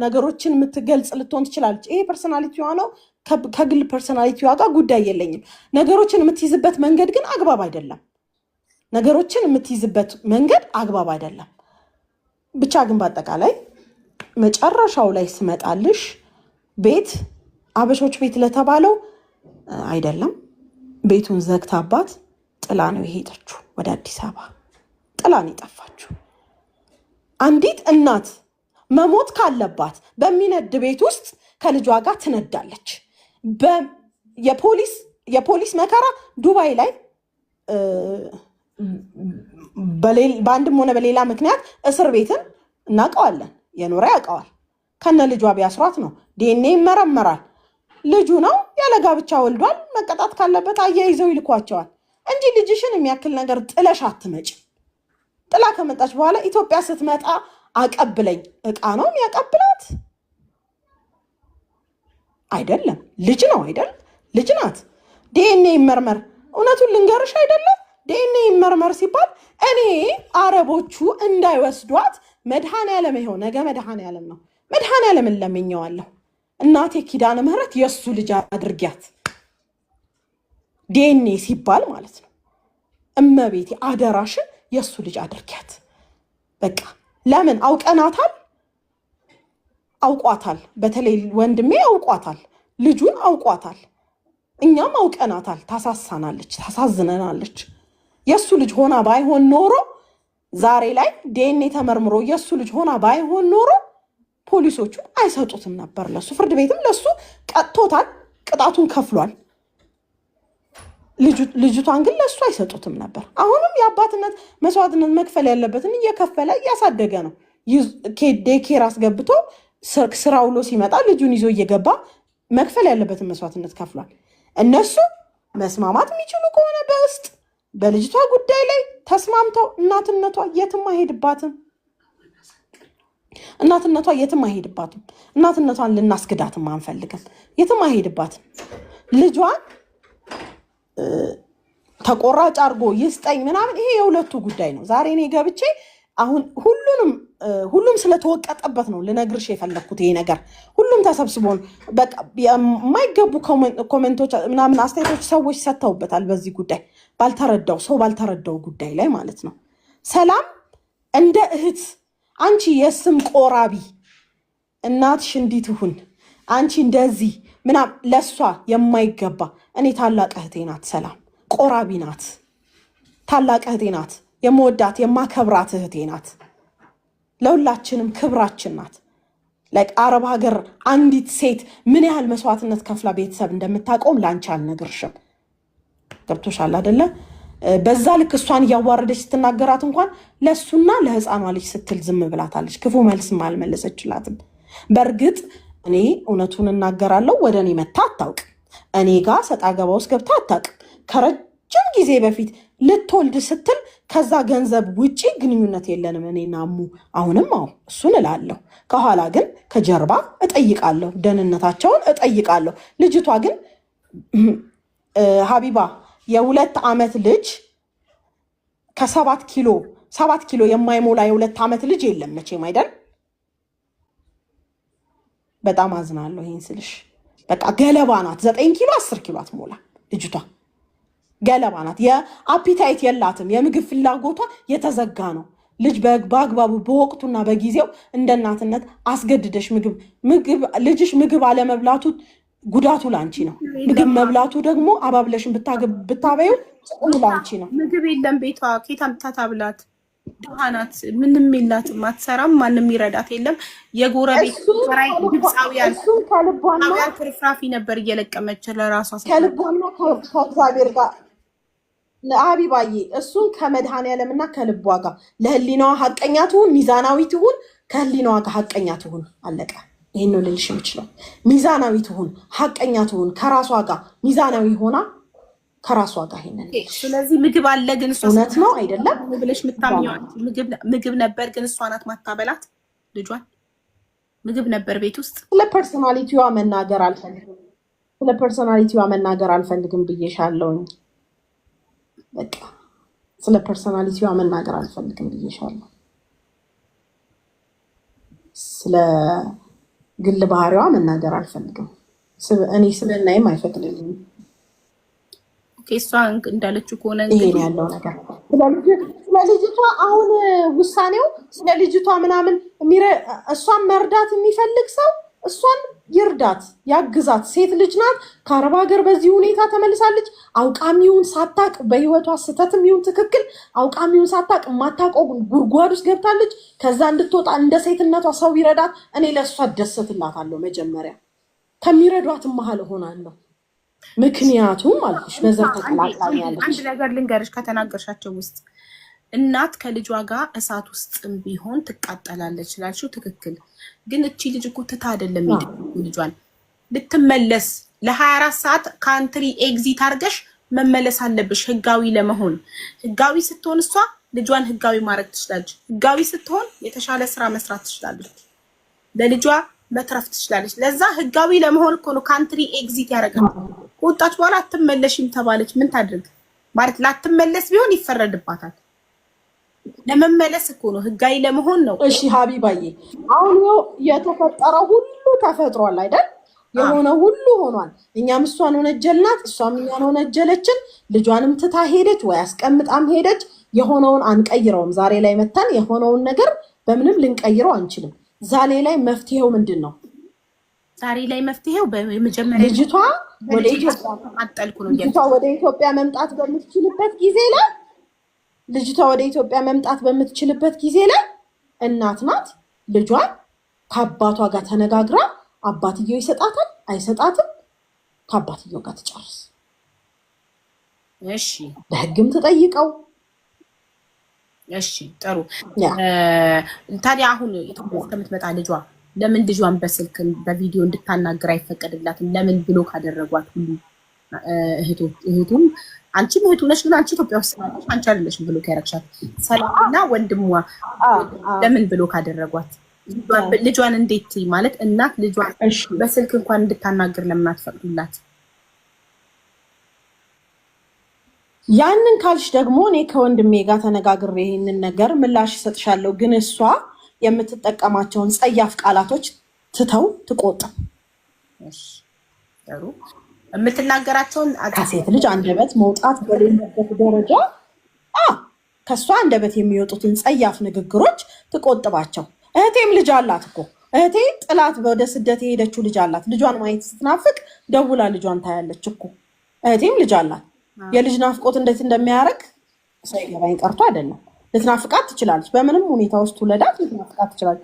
ነገሮችን የምትገልጽ ልትሆን ትችላለች ይሄ ፐርሰናሊቲዋ ነው ከግል ፐርሰናሊቲዋ ጋር ጉዳይ የለኝም ነገሮችን የምትይዝበት መንገድ ግን አግባብ አይደለም ብቻ ግን በአጠቃላይ መጨረሻው ላይ ስመጣልሽ ቤት አበሾች ቤት ለተባለው አይደለም ቤቱን ዘግታባት ጥላ ነው የሄደችው ወደ አዲስ አበባ ጥላ ነው የጠፋችው አንዲት እናት መሞት ካለባት በሚነድ ቤት ውስጥ ከልጇ ጋር ትነዳለች የፖሊስ መከራ ዱባይ ላይ በአንድም ሆነ በሌላ ምክንያት እስር ቤትን እናውቀዋለን የኖረ ያውቀዋል ከነ ልጇ ቢያስሯት ነው ዲኤንኤ ይመረመራል ልጁ ነው ያለ ጋብቻ ወልዷል መቀጣት ካለበት አያይዘው ይልኳቸዋል እንጂ ልጅሽን የሚያክል ነገር ጥለሽ አትመጪ ጥላ ከመጣች በኋላ ኢትዮጵያ ስትመጣ አቀብለኝ እቃ ነው የሚያቀብላት አይደለም ልጅ ነው አይደል ልጅ ናት ዲኤንኤ ይመርመር እውነቱን ልንገርሽ አይደለም ዲኤንኤ ይመርመር ሲባል እኔ አረቦቹ እንዳይወስዷት መድኃኔዓለም ይሄው ነገ መድኃኔዓለም ነው መድኃኔዓለምን ለምኜዋለሁ እናቴ ኪዳነ ምህረት የሱ ልጅ አድርጊያት ዲኤንኤ ሲባል ማለት ነው እመቤቴ አደራሽን የሱ ልጅ አድርጊያት በቃ ለምን አውቋታል በተለይ ወንድሜ አውቋታል ልጁን አውቋታል እኛም አውቀናታል ታሳዝነናለች የሱ ልጅ ሆና ባይሆን ኖሮ ዛሬ ላይ ዲኤንኤ ተመርምሮ የሱ ልጅ ሆና ባይሆን ኖሮ ፖሊሶቹ አይሰጡትም ነበር ለሱ ፍርድ ቤትም ለሱ ቀጥቶታል ቅጣቱን ከፍሏል ልጅቷን ግን ለሱ አይሰጡትም ነበር አሁንም የአባትነት መስዋዕትነት መክፈል ያለበትን እየከፈለ እያሳደገ ነው ዴኬር አስገብቶ ስራ ውሎ ሲመጣ ልጁን ይዞ እየገባ መክፈል ያለበትን መስዋዕትነት ከፍሏል እነሱ መስማማት የሚችሉ ከሆነ በውስጥ በልጅቷ ጉዳይ ላይ ተስማምተው እናትነቷ የትም አይሄድባትም። እናትነቷን ልናስግዳትም አንፈልግም። የትም አይሄድባትም። ልጇን ተቆራጭ አድርጎ ይስጠኝ ምናምን ይሄ የሁለቱ ጉዳይ ነው። ዛሬ እኔ ገብቼ አሁን ሁሉም ስለተወቀጠበት ነው ልነግርሽ የፈለግኩት። ይሄ ነገር ሁሉም ተሰብስቦ በቃ የማይገቡ ኮሜንቶች ምናምን አስተያየቶች ሰዎች ሰጥተውበታል። በዚህ ጉዳይ ባልተረዳው ጉዳይ ላይ ማለት ነው። ሰላም እንደ እህት አንቺ የስም ቆራቢ እናትሽ እንዲህ ትሁን አንቺ እንደዚህ ምናምን ለሷ የማይገባ እኔ ታላቅ እህቴ ናት። ሰላም ቆራቢ ናት። ታላቅ እህቴ ናት። የምወዳት የማከብራት እህቴ ናት። ለሁላችንም ክብራችን ናት። አረብ ሀገር አንዲት ሴት ምን ያህል መስዋዕትነት ከፍላ ቤተሰብ እንደምታቆም ላንቺ አልነግርሽም። ገብቶሻል አይደለ? በዛ ልክ እሷን እያዋረደች ስትናገራት እንኳን ለሱና ለህፃኗ ልጅ ስትል ዝም ብላታለች። ክፉ መልስም አልመለሰችላትም። በእርግጥ እኔ እውነቱን እናገራለሁ፣ ወደ እኔ መታ አታውቅም። እኔ ጋር ሰጣ ገባ ውስጥ ገብታ አታውቅም። ከረጅም ጊዜ በፊት ልትወልድ ስትል ከዛ ገንዘብ ውጪ ግንኙነት የለንም እኔና እሙ። አሁንም እሱን እላለሁ። ከኋላ ግን ከጀርባ እጠይቃለሁ፣ ደህንነታቸውን እጠይቃለሁ። ልጅቷ ግን ሀቢባ የ2 ዓመት ልጅ ከ7 ኪሎ የማይሞላ የ2 ዓመት ልጅ የለም መቼም አይደል? በጣም አዝናለሁ ይህን ስልሽ። በቃ ገለባ ናት። 9 ኪሎ 10 ኪሎ አትሞላ ልጅቷ ገለባ ናት። የአፒታይት የላትም። የምግብ ፍላጎቷ የተዘጋ ነው። ልጅ በአግባቡ በወቅቱና በጊዜው እንደ እናትነት አስገድደሽ ልጅሽ ምግብ አለመብላቱ ጉዳቱ ላንቺ ነው። ምግብ መብላቱ ደግሞ አባብለሽን ብታበዩ ጥቅሙ ላንቺ ነው። ምግብ የለም ቤቷ ኬት አምጥታ ታብላት? ድሃ ናት። ምንም የላትም። አትሰራም። ማንም ይረዳት የለም። የጎረቤት ራይ ግብፃውያን ፍርፍራፊ ነበር እየለቀመች ለራሷ ከልቧና ከእግዚአብሔር ጋር አቢባዬ እሱን ከመድኃኔዓለምና ከልቧ ጋር ለህሊናዋ ሀቀኛ ትሁን፣ ሚዛናዊ ትሁን፣ ከህሊናዋ ጋር ሀቀኛ ትሁን። አለቀ። ይሄን ነው ልልሽ የምችለው። ሚዛናዊ ትሁን፣ ሀቀኛ ትሁን፣ ከራሷ ጋር ሚዛናዊ ሆና ከራሷ ጋር ይሄንን። ስለዚህ ምግብ አለ ግን እሷ እውነት ነው አይደለም ብለሽ የምታምኚው ምግብ ነበር ግን እሷ ናት ማታበላት ልጇን። ምግብ ነበር ቤት ውስጥ። ስለ ፐርሶናሊቲዋ መናገር አልፈልግም ብዬሻለሁኝ። በቃ ስለ ፐርሶናሊቲዋ መናገር አልፈልግም ብዬሻለሁ። ስለ ግል ባህሪዋ መናገር አልፈልግም። እኔ ስብዕናዬም አይፈቅድልኝም። እሷ እንዳለችው ከሆነ ይሄ ያለው ነገር ስለ ልጅቷ አሁን ውሳኔው ስለ ልጅቷ ምናምን እሷን መርዳት የሚፈልግ ሰው እሷን ይርዳት፣ ያግዛት። ሴት ልጅ ናት። ከአረብ ሀገር በዚህ ሁኔታ ተመልሳለች። አውቃሚውን ሳታቅ በህይወቷ ስተትም ይሁን ትክክል አውቃሚውን ሳታቅ የማታውቀው ጉድጓድ ውስጥ ገብታለች። ከዛ እንድትወጣ እንደ ሴትነቷ ሰው ይረዳት። እኔ ለእሷ ደሰትላታለሁ። መጀመሪያ ከሚረዷትም መሀል እሆናለሁ። ምክንያቱም አልኩሽ በዘር ተቀላቅላኛለች። አንድ ነገር ልንገርሽ፣ ከተናገርሻቸው ውስጥ እናት ከልጇ ጋር እሳት ውስጥም ቢሆን ትቃጠላለች ላልሽው ትክክል። ግን እቺ ልጅ እኮ ትታ አይደለም ልጇን ልትመለስ ለ24 ሰዓት ካንትሪ ኤግዚት አድርገሽ መመለስ አለብሽ ህጋዊ ለመሆን። ህጋዊ ስትሆን እሷ ልጇን ህጋዊ ማድረግ ትችላለች። ህጋዊ ስትሆን የተሻለ ስራ መስራት ትችላለች። ለልጇ መትረፍ ትችላለች። ለዛ ህጋዊ ለመሆን እኮ ነው ካንትሪ ኤግዚት ያደረጋል። ከወጣች በኋላ አትመለሽም ተባለች። ምን ታድርግ ማለት ላትመለስ ቢሆን ይፈረድባታል። ለመመለስ እኮ ነው ህጋዊ ለመሆን ነው። እሺ ሀቢባዬ፣ አሁን የተፈጠረው ሁሉ ተፈጥሯል አይደል? የሆነ ሁሉ ሆኗል። እኛም እሷን ወነጀልናት፣ እሷም እኛን ወነጀለችን። ልጇንም ትታ ሄደች ወይ አስቀምጣም ሄደች። የሆነውን አንቀይረውም። ዛሬ ላይ መታን የሆነውን ነገር በምንም ልንቀይረው አንችልም። ዛሬ ላይ መፍትሄው ምንድን ነው? ዛሬ ላይ መፍትሄው በመጀመሪያ ልጅቷ ወደ ኢትዮጵያ መምጣት በምትችልበት ጊዜ ላይ እናት ናት። ልጇን ከአባቷ ጋር ተነጋግራ አባትየው ይሰጣታል አይሰጣትም፣ ከአባትየው ጋር ትጨርስ። እሺ፣ በህግም ትጠይቀው። እሺ፣ ጥሩ። ታዲያ አሁን ኢትዮጵያ እስከምትመጣ ለምን ልጇን በስልክ በቪዲዮ እንድታናገር አይፈቀድላትም? ለምን ብሎ ካደረጓት ሁሉ እህቱም አንቺም እህቱ ነሽ፣ ግን አንቺ ኢትዮጵያ ውስጥ ስላለሽ አንቺ አይደለሽም ብሎ ያረግሻት። ሰላምና ወንድሟ ለምን ብሎ ካደረጓት ልጇን እንዴት ማለት እናት ልጇን በስልክ እንኳን እንድታናግር ለምን አትፈቅዱላት? ያንን ካልሽ ደግሞ እኔ ከወንድሜ ጋር ተነጋግሬ ይሄንን ነገር ምላሽ እሰጥሻለሁ። ግን እሷ የምትጠቀማቸውን ጸያፍ ቃላቶች ትተው ትቆጥብ። ጥሩ የምትናገራቸውን ከሴት ልጅ አንደበት መውጣት በሌለበት ደረጃ ከእሷ አንደበት የሚወጡትን ጸያፍ ንግግሮች ትቆጥባቸው። እህቴም ልጅ አላት እኮ እህቴ ጥላት ወደ ስደት የሄደችው ልጅ አላት። ልጇን ማየት ስትናፍቅ ደውላ ልጇን ታያለች እኮ። እህቴም ልጅ አላት። የልጅ ናፍቆት እንዴት እንደሚያደርግ ሳይገባኝ ቀርቶ አይደለም። ልትናፍቃት ትችላለች። በምንም ሁኔታ ውስጥ ውለዳት ልትናፍቃት ትችላለች።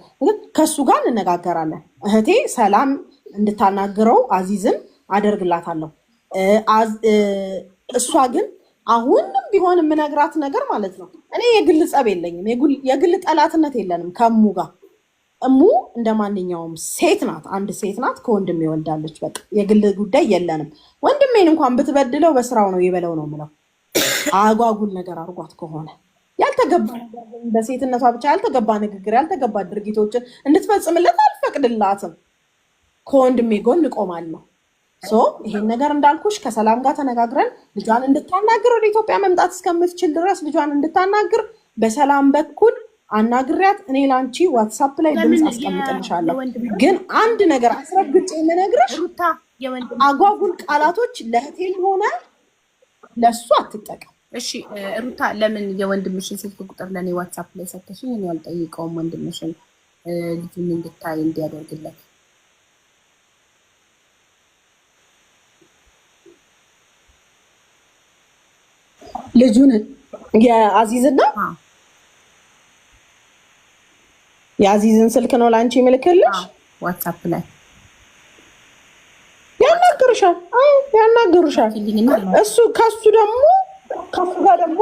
ከሱ ጋር እንነጋገራለን። እህቴ ሰላም እንድታናግረው አዚዝን አደርግላታለሁ። እሷ ግን አሁንም ቢሆን የምነግራት ነገር ማለት ነው፣ እኔ የግል ጸብ የለኝም፣ የግል ጠላትነት የለንም ከእሙ ጋር። እሙ እንደ ማንኛውም ሴት ናት፣ አንድ ሴት ናት፣ ከወንድሜ ወልዳለች። በቃ የግል ጉዳይ የለንም። ወንድሜን እንኳን ብትበድለው በስራው ነው የበለው ነው የምለው። አጓጉል ነገር አድርጓት ከሆነ ያልተገባ በሴትነቷ ብቻ ያልተገባ ንግግር፣ ያልተገባ ድርጊቶችን እንድትፈጽምለት አልፈቅድላትም። ከወንድሜ ጎን እቆማለሁ። ይሄን ነገር እንዳልኩሽ ከሰላም ጋር ተነጋግረን ልጇን እንድታናግር ወደ ኢትዮጵያ መምጣት እስከምትችል ድረስ ልጇን እንድታናግር በሰላም በኩል አናግሪያት። እኔ ላንቺ ዋትሳፕ ላይ ድምፅ አስቀምጥልሻለሁ። ግን አንድ ነገር አስረግጬ የምነግርሽ አጓጉል ቃላቶች ለእህቴም ሆነ ለእሱ አትጠቀም። እሺ ሩታ፣ ለምን የወንድምሽን ስልክ ቁጥር ለእኔ ዋትሳፕ ላይ ሰተሽኝ? እኔ አልጠይቀውም ወንድምሽን ልጁን እንድታይ እንዲያደርግለት። ልጁን የአዚዝና የአዚዝን ስልክ ነው ለአንቺ ምልክልሽ። ዋትሳፕ ላይ ያናግሩሻል። እሱ ከሱ ደግሞ ከሱ ጋር ደግሞ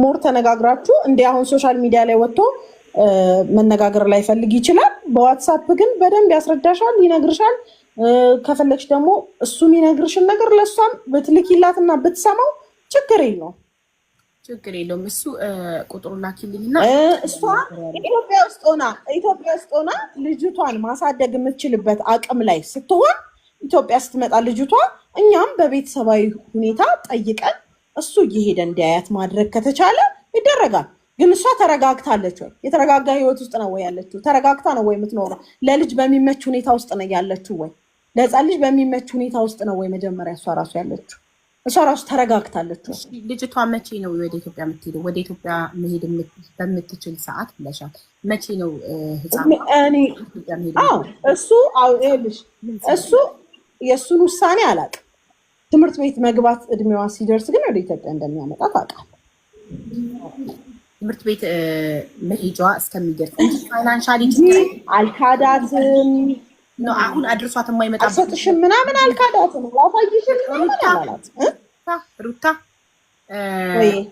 ሞር ተነጋግራችሁ እንደ አሁን ሶሻል ሚዲያ ላይ ወጥቶ መነጋገር ላይ ፈልግ ይችላል። በዋትሳፕ ግን በደንብ ያስረዳሻል፣ ይነግርሻል። ከፈለግሽ ደግሞ እሱ የሚነግርሽን ነገር ለእሷም ብትልኪላትና ብትሰማው ችግር የለውም። እሱ ቁጥሩ ላኪልኝና እሷ ኢትዮጵያ ውስጥ ሆና ልጅቷን ማሳደግ የምትችልበት አቅም ላይ ስትሆን ኢትዮጵያ ስትመጣ ልጅቷ እኛም በቤተሰባዊ ሁኔታ ጠይቀን እሱ እየሄደ እንዲያያት ማድረግ ከተቻለ ይደረጋል። ግን እሷ ተረጋግታለች ወይ? የተረጋጋ ህይወት ውስጥ ነው ወይ ያለችው? ተረጋግታ ነው ወይ የምትኖረው? ለልጅ በሚመች ሁኔታ ውስጥ ነው ያለችው ወይ? ለህፃን ልጅ በሚመች ሁኔታ ውስጥ ነው ወይ መጀመሪያ እሷ ራሱ ያለችው? እሷ ራሱ ተረጋግታለች። ልጅቷ መቼ ነው ወደ ኢትዮጵያ የምትሄደው? ወደ ኢትዮጵያ መሄድ በምትችል ሰዓት ብለሻል። መቼ ነው እሱ የእሱን ውሳኔ አላውቅም። ትምህርት ቤት መግባት እድሜዋ ሲደርስ ግን ወደ ኢትዮጵያ እንደሚያመጣት አውቃለሁ። ትምህርት ቤት መሄጃዋ እስከሚደርስ ፋይናንሻሊ አልካዳትም። አሁን አድርሷት የማይመጣ አልሰጥሽም ምናምን አልካዳትም። ላሳይሽም አላት ሩታ።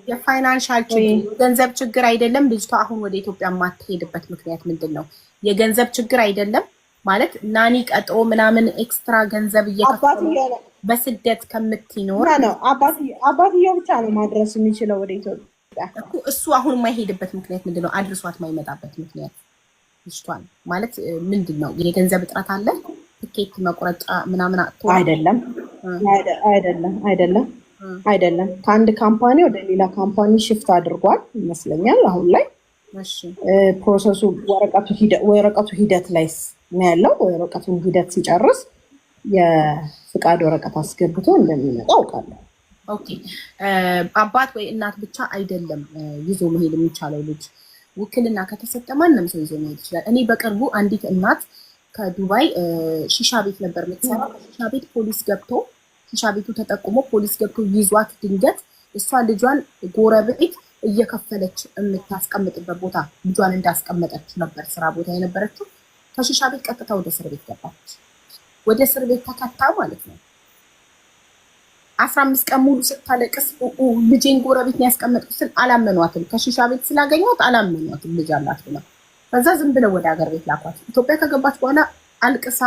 የፋይናንሻል ችግር ገንዘብ ችግር አይደለም። ልጅቷ አሁን ወደ ኢትዮጵያ የማትሄድበት ምክንያት ምንድን ነው? የገንዘብ ችግር አይደለም ማለት ናኒ ቀጥሮ ምናምን ኤክስትራ ገንዘብ እየከፈለ በስደት ከምትኖር ነው። አባትየው ብቻ ነው ማድረስ የሚችለው ወደ ኢትዮጵያ። እሱ አሁን የማይሄድበት ምክንያት ምንድን ነው? አድርሷት የማይመጣበት ምክንያት ልጅቷን ማለት ምንድን ነው? የገንዘብ እጥረት አለ? ትኬት መቁረጫ ምናምን አጥቶ አይደለም። ከአንድ ካምፓኒ ወደ ሌላ ካምፓኒ ሽፍት አድርጓል ይመስለኛል። አሁን ላይ ፕሮሰሱ ወረቀቱ ሂደት ላይ ነው ያለው። ወረቀቱን ሂደት ሲጨርስ የፍቃድ ወረቀት አስገብቶ እንደሚመጣ አውቃለሁ። ኦኬ። አባት ወይ እናት ብቻ አይደለም ይዞ መሄድ የሚቻለው ልጅ ውክልና ከተሰጠ ማንም ሰው ይዞ መሄድ ይችላል። እኔ በቅርቡ አንዲት እናት ከዱባይ ሺሻ ቤት ነበር የምትሰራው። ሺሻ ቤት ፖሊስ ገብቶ ሺሻ ቤቱ ተጠቁሞ ፖሊስ ገብቶ ይዟት ድንገት እሷ ልጇን ጎረቤት እየከፈለች የምታስቀምጥበት ቦታ ልጇን እንዳስቀመጠች ነበር ስራ ቦታ የነበረችው። ከሺሻ ቤት ቀጥታ ወደ እስር ቤት ገባች። ወደ እስር ቤት ተከታ ማለት ነው። 15 ቀን ሙሉ ስታለቅስ ልጄን ጎረቤት ያስቀመጥኩት ስል አላመኗትም። ከሺሻ ቤት ስላገኘኋት አላመኗትም ልጅ አላት ብለው ከዛ ዝም ብለው ወደ ሀገር ቤት ላኳት። ኢትዮጵያ ከገባች በኋላ አልቅሳ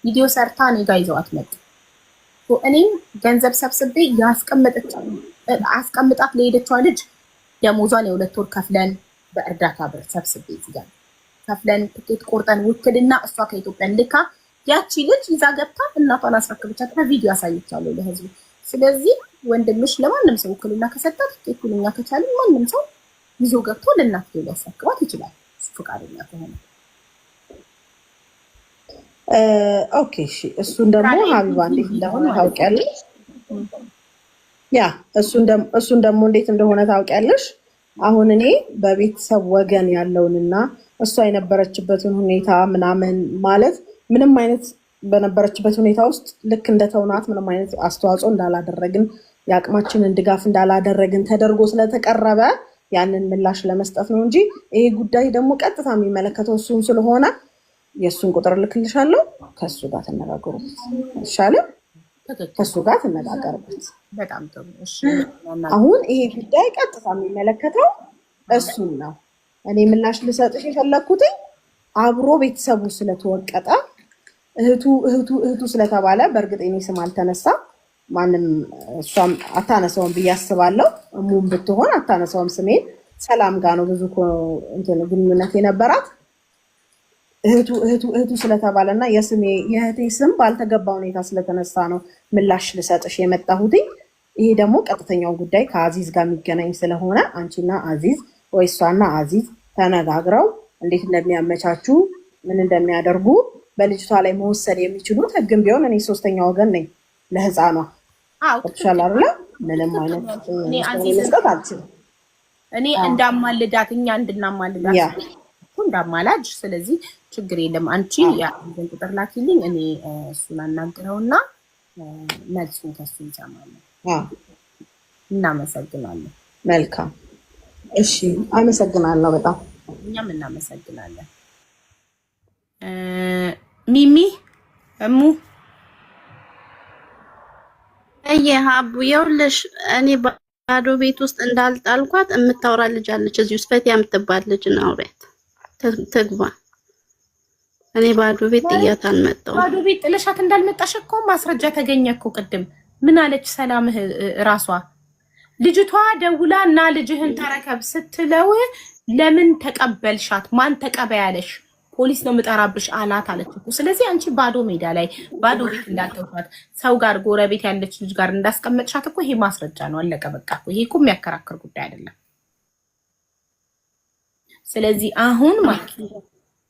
ቪዲዮ ሰርታ እኔ ጋ ይዘዋት መጡ። እኔም ገንዘብ ሰብስቤ አስቀምጣት ለሄደችዋ ልጅ ደሞዟን የ2 ወር ከፍለን በእርዳታ ብር ሰብስቤ ይዛል ከፍለን ትኬት ቆርጠን ውክልና እሷ ከኢትዮጵያ ልካ ያቺ ልጅ ይዛ ገብታ እናቷን አስረክብቻት በቪዲዮ አሳይቻለሁ ለህዝቡ። ስለዚህ ወንድምሽ ለማንም ሰው ውክልና ከሰጣት ትኬቱን እኛ ከቻልን ማንም ሰው ይዞ ገብቶ ለእናትየው ሊያስረክባት ይችላል ፈቃደኛ ከሆነ። ኦኬ እሺ። እሱን ደግሞ ሀቢባ እንዴት እንደሆነ ታውቂያለሽ። ያ እሱን ደግሞ እንዴት እንደሆነ ታውቂያለሽ። አሁን እኔ በቤተሰብ ወገን ያለውንና እሷ የነበረችበትን ሁኔታ ምናምን ማለት ምንም አይነት በነበረችበት ሁኔታ ውስጥ ልክ እንደተውናት ምንም አይነት አስተዋጽኦ እንዳላደረግን የአቅማችንን ድጋፍ እንዳላደረግን ተደርጎ ስለተቀረበ ያንን ምላሽ ለመስጠት ነው እንጂ ይሄ ጉዳይ ደግሞ ቀጥታ የሚመለከተው እሱን ስለሆነ የእሱን ቁጥር ልክልሻለሁ። ከእሱ ጋር ተነጋገሩበት ይሻላል። ከእሱ ጋር ተነጋገሩበት። በጣም ጥሩ። እሺ አሁን ይሄ ጉዳይ ቀጥታ የሚመለከተው እሱን ነው። እኔ ምላሽ ልሰጥሽ የፈለኩት አብሮ ቤተሰቡ ስለተወቀጠ እህቱ ስለተባለ በእርግጥ እኔ ስም አልተነሳ ማንም እሷም አታነሳውም ብዬ አስባለሁ። እሙም ብትሆን አታነሳውም ስሜን። ሰላም ጋር ነው ብዙ ግንኙነት የነበራት። እህቱ ስለተባለና የእህቴ ስም ባልተገባ ሁኔታ ስለተነሳ ነው ምላሽ ልሰጥሽ የመጣሁት። ይሄ ደግሞ ቀጥተኛው ጉዳይ ከአዚዝ ጋር የሚገናኝ ስለሆነ አንቺና አዚዝ ወይ እሷና አዚዝ ተነጋግረው እንዴት እንደሚያመቻቹ ምን እንደሚያደርጉ በልጅቷ ላይ መወሰድ የሚችሉት ህግም ቢሆን እኔ ሶስተኛ ወገን ነኝ ለህፃኗ ተሻላለ ምንም አይነት መስጠት አልችልም። እኔ እንዳማልዳት እኛ እንድናማልዳት እንዳማላጅ። ስለዚህ ችግር የለም። አንቺ ያንን ቁጥር ላኪልኝ፣ እኔ እሱን አናግረውና መልሱን ከሱ እንሰማለን። እናመሰግናለን። መልካም እሺ፣ አመሰግናለሁ በጣም እኛም እናመሰግናለን። ሚሚ እሙ ሀቡ የውልሽ እኔ ባዶ ቤት ውስጥ እንዳልጣልኳት የምታወራ ልጅ አለች እዚህ ውስጥ ፈቲያ የምትባል ልጅ ነው። አውሪያት ትግባ። እኔ ባዶ ቤት ጥያት አልመጣሁም። ባዶ ቤት ጥለሻት እንዳልመጣሽ እኮ ማስረጃ ተገኘ እኮ። ቅድም ምን አለች ሰላምህ ራሷ ልጅቷ ደውላ እና ልጅህን ተረከብ ስትለው ለምን ተቀበልሻት? ማን ተቀበያለሽ? ፖሊስ ነው የምጠራብሽ አላት አለች እኮ። ስለዚህ አንቺ ባዶ ሜዳ ላይ ባዶ ቤት እንዳልተውሻት ሰው ጋር ጎረቤት ያለች ልጅ ጋር እንዳስቀመጥሻት እኮ ይሄ ማስረጃ ነው። አለቀ በቃ። ይሄ እኮ የሚያከራክር ጉዳይ አይደለም። ስለዚህ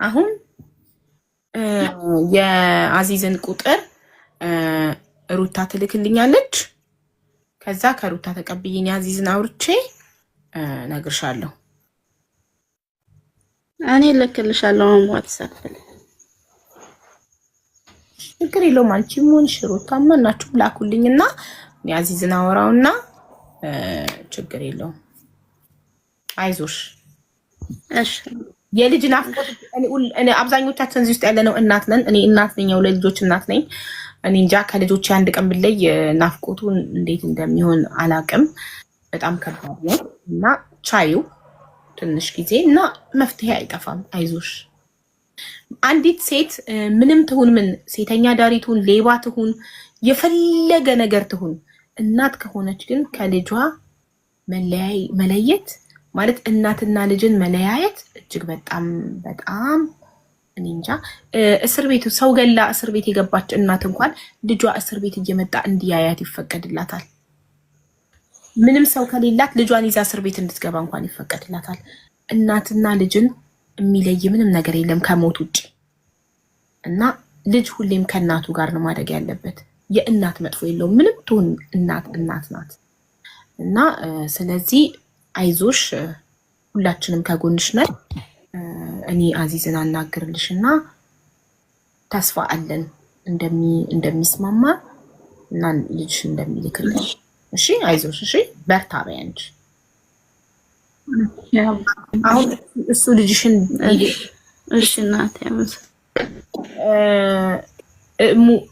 አሁን የአዚዝን ቁጥር ሩታ ትልክልኛለች። ከዛ ከሩታ ተቀብዬኝ አዚዝን አውርቼ ነግርሻለሁ። እኔ ልክልሻለሁ ዋትስአፕ ላይ ችግር የለውም። አንቺም ሆንሽ ሩታማ እናችሁም ላኩልኝና አዚዝን አወራውና ችግር የለውም። አይዞሽ። እሺ የልጅ ናፍቆት እኔ አብዛኞቻችን እዚህ ውስጥ ያለነው እናት ነን። እኔ እናት ነኝ፣ የሁለት ልጆች እናት ነኝ። እኔ እንጃ ከልጆች አንድ ቀን ብለይ ናፍቆቱ እንዴት እንደሚሆን አላቅም። በጣም ከባድ ነው እና ቻዩ ትንሽ ጊዜ እና መፍትሄ አይጠፋም። አይዞሽ። አንዲት ሴት ምንም ትሁን ምን ሴተኛ ዳሪ ትሁን ሌባ ትሁን የፈለገ ነገር ትሁን እናት ከሆነች ግን ከልጇ መለየት ማለት እናትና ልጅን መለያየት እጅግ በጣም በጣም እኔ እንጃ። እስር ቤት ሰው ገላ እስር ቤት የገባች እናት እንኳን ልጇ እስር ቤት እየመጣ እንዲያያት ይፈቀድላታል። ምንም ሰው ከሌላት ልጇን ይዛ እስር ቤት እንድትገባ እንኳን ይፈቀድላታል። እናትና ልጅን የሚለይ ምንም ነገር የለም ከሞት ውጭ እና ልጅ ሁሌም ከእናቱ ጋር ነው ማደግ ያለበት። የእናት መጥፎ የለውም። ምንም ትሁን እናት ናት እና ስለዚህ አይዞሽ፣ ሁላችንም ከጎንሽ ነን። እኔ አዚዝን አናግርልሽ እና ተስፋ አለን እንደሚስማማ እና ልጅሽ እንደሚልክልሽ። እሺ አይዞሽ። እሺ በርታ በይ አንቺ። አሁን እሱ ልጅሽን እሺ እናቴ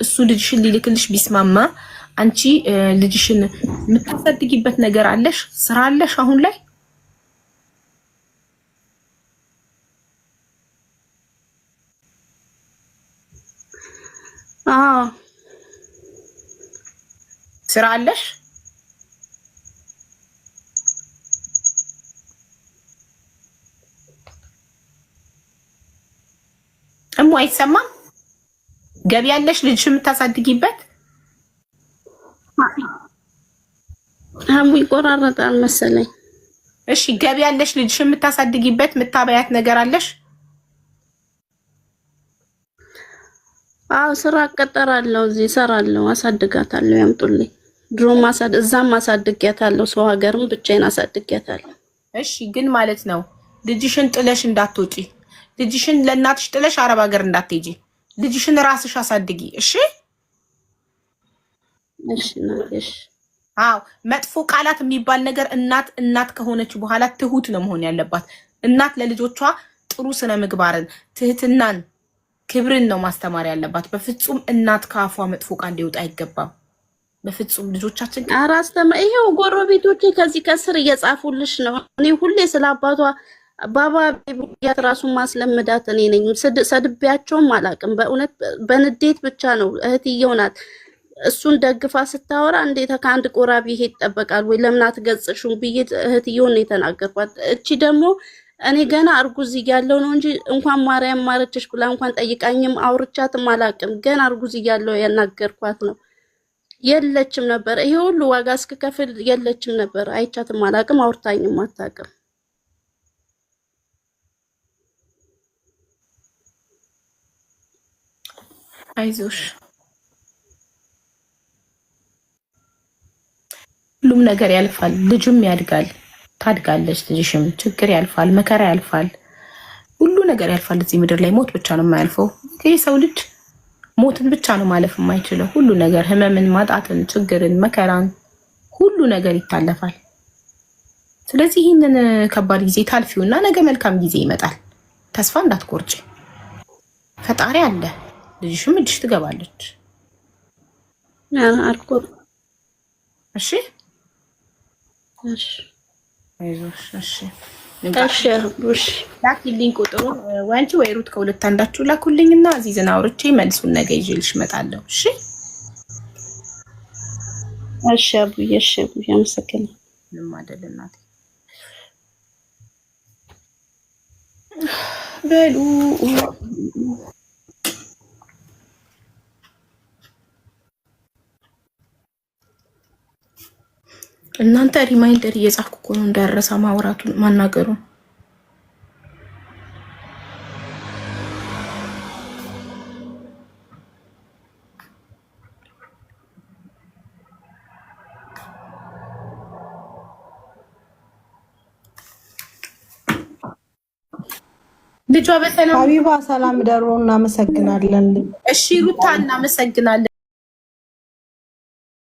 እሱ ልጅሽን ሊልክልሽ ቢስማማ አንቺ ልጅሽን የምታሳድጊበት ነገር አለሽ? ስራ አለሽ አሁን ላይ? አዎ ስራ አለሽ? እሙ አይሰማም? ገቢ ያለሽ ልጅሽ የምታሳድጊበት? ሀቡ ይቆራረጣል መሰለኝ። እሺ ገቢ ያለሽ ልጅሽ የምታሳድጊበት የምታበያት ነገር አለሽ? አዎ ስራ አቀጠራለሁ፣ እዚህ እሰራለሁ፣ አሳድጋታለሁ። ያምጡልኝ። ድሮም እዛም አሳድጊያታለሁ፣ ሰው ሀገርም ብቻዬን አሳድጊያታለሁ። እሺ ግን ማለት ነው ልጅሽን ጥለሽ እንዳትወጪ፣ ልጅሽን ለእናትሽ ጥለሽ አረብ ሀገር እንዳትሄጂ፣ ልጅሽን ራስሽ አሳድጊ። እሺ እሺ እሺ። አዎ መጥፎ ቃላት የሚባል ነገር እናት ከሆነች በኋላ ትሁት ነው መሆን ያለባት። እናት ለልጆቿ ጥሩ ስነ ምግባርን፣ ትህትናን፣ ክብርን ነው ማስተማር ያለባት። በፍጹም እናት ከአፏ መጥፎ ቃል ሊወጣ አይገባም። በፍጹም ልጆቻችን ይሄው ጎረቤቶቼ ከዚህ ከስር እየጻፉልሽ ነው። እኔ ሁሌ ስለ አባቷ ባባ ቢያት ራሱን ማስለምዳት እኔ ነኝ። ሰድቤያቸውም አላውቅም። በእውነት በንዴት ብቻ ነው። እህትየው ናት እሱን ደግፋ ስታወራ እንዴት ከአንድ ቆራቢ ይሄ ይጠበቃል ወይ ለምን አትገጽሹም ብዬ እህትየውን ነው የተናገርኳት። እቺ ደግሞ እኔ ገና እርጉዝ እያለሁ ነው እንጂ እንኳን ማርያም ማረችሽ ብላ እንኳን ጠይቃኝም አውርቻትም አላውቅም። ገና እርጉዝ እያለሁ ያናገርኳት ነው። የለችም ነበር። ይሄ ሁሉ ዋጋ እስክከፍል የለችም ነበር። አይቻትም አላውቅም፣ አውርታኝም አታውቅም። አይዞሽ፣ ሁሉም ነገር ያልፋል። ልጅም ያድጋል፣ ታድጋለች። ልጅሽም ችግር ያልፋል፣ መከራ ያልፋል፣ ሁሉ ነገር ያልፋል። እዚህ ምድር ላይ ሞት ብቻ ነው የማያልፈው። ይህ ሰው ልጅ ሞትን ብቻ ነው ማለፍ የማይችለው። ሁሉ ነገር ህመምን፣ ማጣትን፣ ችግርን፣ መከራን ሁሉ ነገር ይታለፋል። ስለዚህ ይህንን ከባድ ጊዜ ታልፊውና ነገ መልካም ጊዜ ይመጣል። ተስፋ እንዳትቆርጭ። ፈጣሪ አለ። ልጅሽም እጅሽ ትገባለች። አልቆር እሺ እሺ አይዞሽ። እሺ እሺ ላኪልኝ ቁጥሩን ወንቺ ወይ ሩት ከሁለት አንዳችሁ ላኩልኝና አዚዝን አውርቼ መልሱን ነገ ይዤልሽ እመጣለሁ። እሺ እሺ አቡዬ፣ እሺ አቡዬ፣ አመሰግናለሁ። ምንም አይደል እናቴ። በሉ እናንተ ሪማይንደር እየጻፍኩ እኮ ነው እንዳረሳ ማውራቱን ማናገሩን። ልጇ በሰላም ሀቢባ ሰላም ደሮ እናመሰግናለን። እሺ ሩታ እናመሰግናለን።